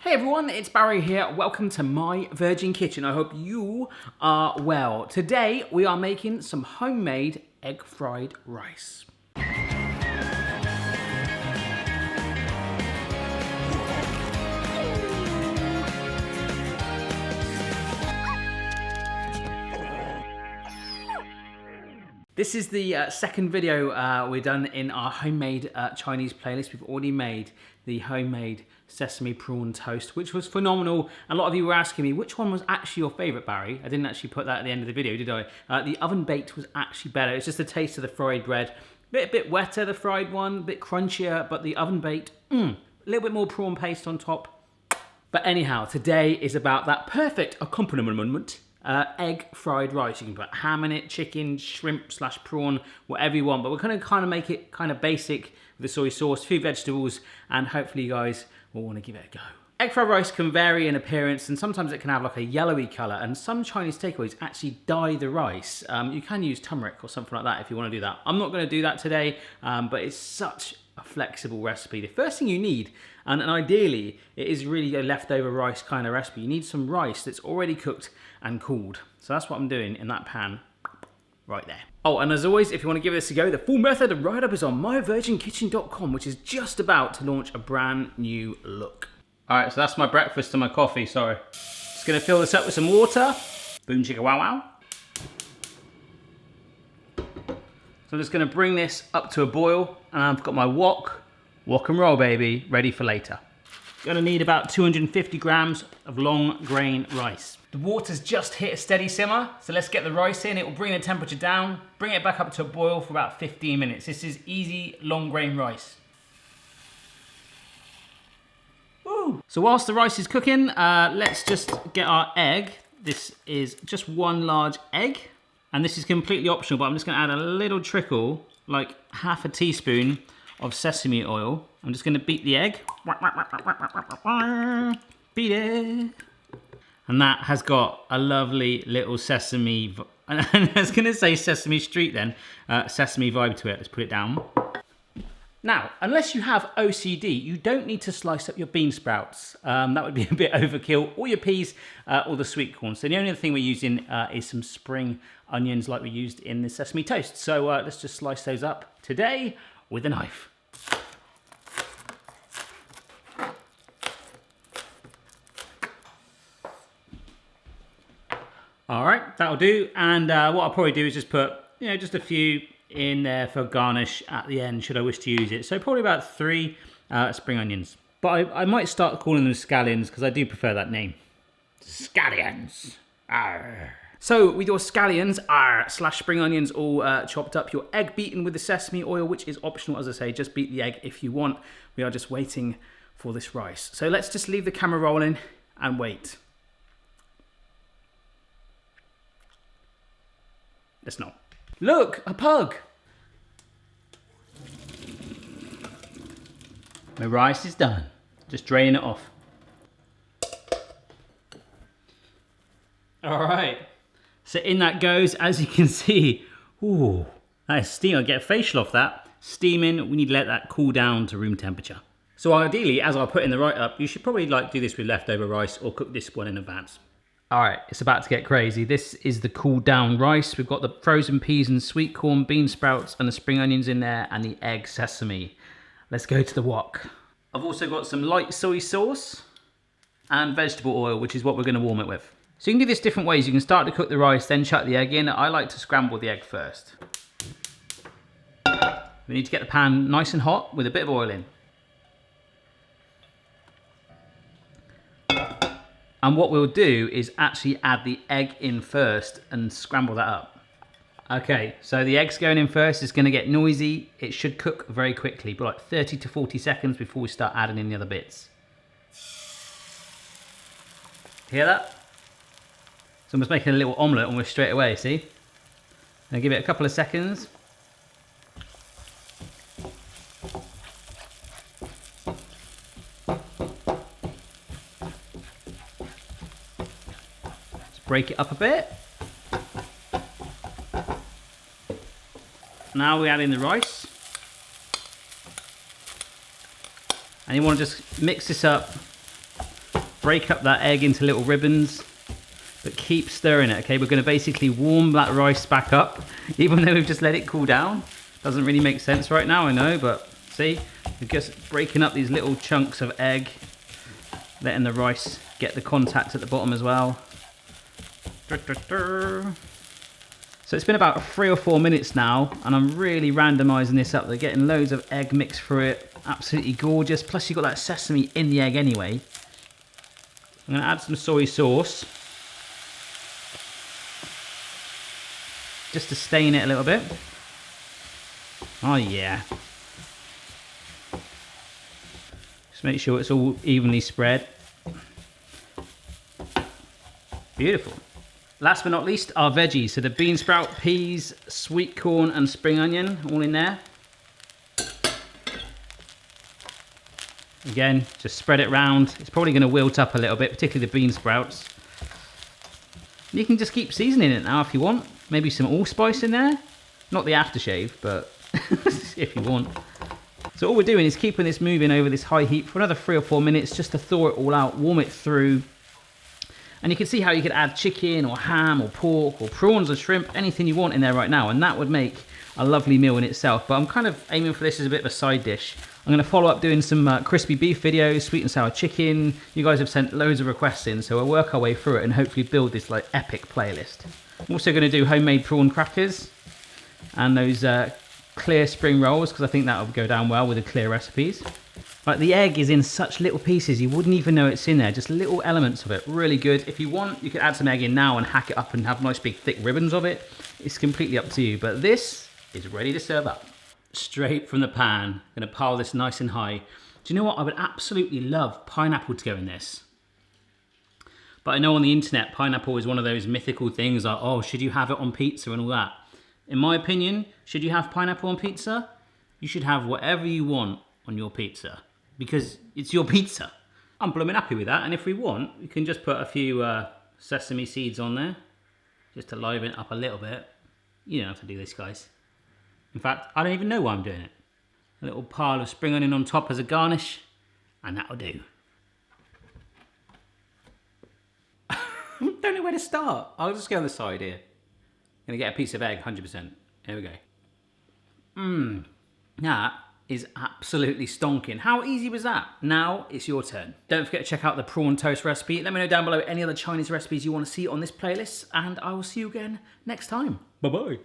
Hey everyone, it's Barry here. Welcome to my Virgin Kitchen. I hope you are well. Today we are making some homemade egg fried rice. This is the second video we've done in our homemade Chinese playlist. We've already made the homemade sesame prawn toast, which was phenomenal. A lot of you were asking me, which one was actually your favorite, Barry? I didn't actually put that at the end of the video, did I? The oven baked was actually better. It's just the taste of the fried bread. A bit wetter, the fried one, a bit crunchier, but the oven baked, a little bit more prawn paste on top. But anyhow, today is about that perfect accompaniment. Egg fried rice. You can put ham in it, chicken, shrimp / prawn, whatever you want. But we're going to kind of make it kind of basic with the soy sauce, a few vegetables, and hopefully you guys will want to give it a go. Egg fried rice can vary in appearance, and sometimes it can have like a yellowy colour, and some Chinese takeaways actually dye the rice. You can use turmeric or something like that if you want to do that. I'm not going to do that today, but it's such a flexible recipe. The first thing you need, and ideally it is really a leftover rice kind of recipe, you need some rice that's already cooked and cooled. So that's what I'm doing in that pan right there. Oh, and as always, if you want to give this a go, the full method and write-up is on myvirginkitchen.com, which is just about to launch a brand new look. All right, so that's my breakfast and my coffee, sorry. Just gonna fill this up with some water. Boom chicka wow wow. So I'm just gonna bring this up to a boil, and I've got my wok and roll baby, ready for later. Gonna need about 250 grams of long grain rice. The water's just hit a steady simmer, so let's get the rice in. It will bring the temperature down, bring it back up to a boil for about 15 minutes. This is easy long grain rice. Woo. So whilst the rice is cooking, let's just get our egg. This is just one large egg, and this is completely optional, but I'm just gonna add a little trickle, like half a teaspoon of sesame oil. I'm just gonna beat the egg. Beat it. And that has got a lovely little sesame, I was gonna say Sesame Street then, sesame vibe to it. Let's put it down. Now, unless you have OCD, you don't need to slice up your bean sprouts. That would be a bit overkill, or your peas, or the sweet corn. So the only other thing we're using is some spring onions like we used in the sesame toast. So let's just slice those up today with a knife. All right, that'll do. And what I'll probably do is just put, just a few in there for garnish at the end, should I wish to use it. So probably about 3 spring onions. But I might start calling them scallions, because I do prefer that name. Scallions. Arr. So with your scallions / spring onions all chopped up, your egg beaten with the sesame oil, which is optional, as I say, just beat the egg if you want. We are just waiting for this rice. So let's just leave the camera rolling and wait. Let's not. Look, a pug. My rice is done. Just draining it off. All right. So in that goes, as you can see. Ooh, that is steam. I'll get a facial off that. Steaming, we need to let that cool down to room temperature. So ideally, as I'll put in the write-up, you should probably do this with leftover rice or cook this one in advance. All right, it's about to get crazy. This is the cooled down rice. We've got the frozen peas and sweet corn, bean sprouts, and the spring onions in there, and the egg sesame. Let's go to the wok. I've also got some light soy sauce and vegetable oil, which is what we're gonna warm it with. So you can do this different ways. You can start to cook the rice, then chuck the egg in. I like to scramble the egg first. We need to get the pan nice and hot with a bit of oil in. And what we'll do is actually add the egg in first and scramble that up. Okay, so the egg's going in first. It's gonna get noisy. It should cook very quickly, but like 30 to 40 seconds before we start adding in the other bits. Hear that? It's almost making a little omelette almost straight away, see? Now give it a couple of seconds. Break it up a bit. Now we add in the rice. And you want to just mix this up break up that egg into little ribbons, but keep stirring it, okay? We're gonna basically warm that rice back up, even though we've just let it cool down. Doesn't really make sense right now, I know, but see? We're just breaking up these little chunks of egg, letting the rice get the contact at the bottom as well. So it's been about 3 or 4 minutes now, and I'm really randomizing this up. They're getting loads of egg mixed through it. Absolutely gorgeous. Plus you've got that sesame in the egg anyway. I'm gonna add some soy sauce, just to stain it a little bit. Oh yeah. Just make sure it's all evenly spread. Beautiful. Last but not least, our veggies. So the bean sprout, peas, sweet corn and spring onion, all in there. Again, just spread it round. It's probably going to wilt up a little bit, particularly the bean sprouts. You can just keep seasoning it now if you want. Maybe some allspice in there. Not the aftershave, but if you want. So all we're doing is keeping this moving over this high heat for another 3 or 4 minutes just to thaw it all out, warm it through. And you can see how you could add chicken or ham or pork or prawns or shrimp, anything you want in there right now. And that would make a lovely meal in itself. But I'm kind of aiming for this as a bit of a side dish. I'm going to follow up doing some crispy beef videos, sweet and sour chicken. You guys have sent loads of requests in, so we'll work our way through it and hopefully build this like epic playlist. I'm also going to do homemade prawn crackers and those clear spring rolls, because I think that will go down well with the clear recipes. Like the egg is in such little pieces, you wouldn't even know it's in there, just little elements of it, really good. If you want, you could add some egg in now and hack it up and have nice big thick ribbons of it. It's completely up to you, but this is ready to serve up. Straight from the pan, gonna pile this nice and high. Do you know what, I would absolutely love pineapple to go in this. But I know on the internet, pineapple is one of those mythical things like, oh, should you have it on pizza and all that? In my opinion, should you have pineapple on pizza? You should have whatever you want on your pizza, because it's your pizza. I'm blooming happy with that, and if we want, we can just put a few sesame seeds on there, just to liven it up a little bit. You don't have to do this, guys. In fact, I don't even know why I'm doing it. A little pile of spring onion on top as a garnish, and that'll do. Don't know where to start. I'll just go on the side here. Gonna get a piece of egg, 100%. Here we go. That is absolutely stonking. How easy was that? Now it's your turn. Don't forget to check out the prawn toast recipe. Let me know down below any other Chinese recipes you want to see on this playlist, and I will see you again next time. Bye-bye.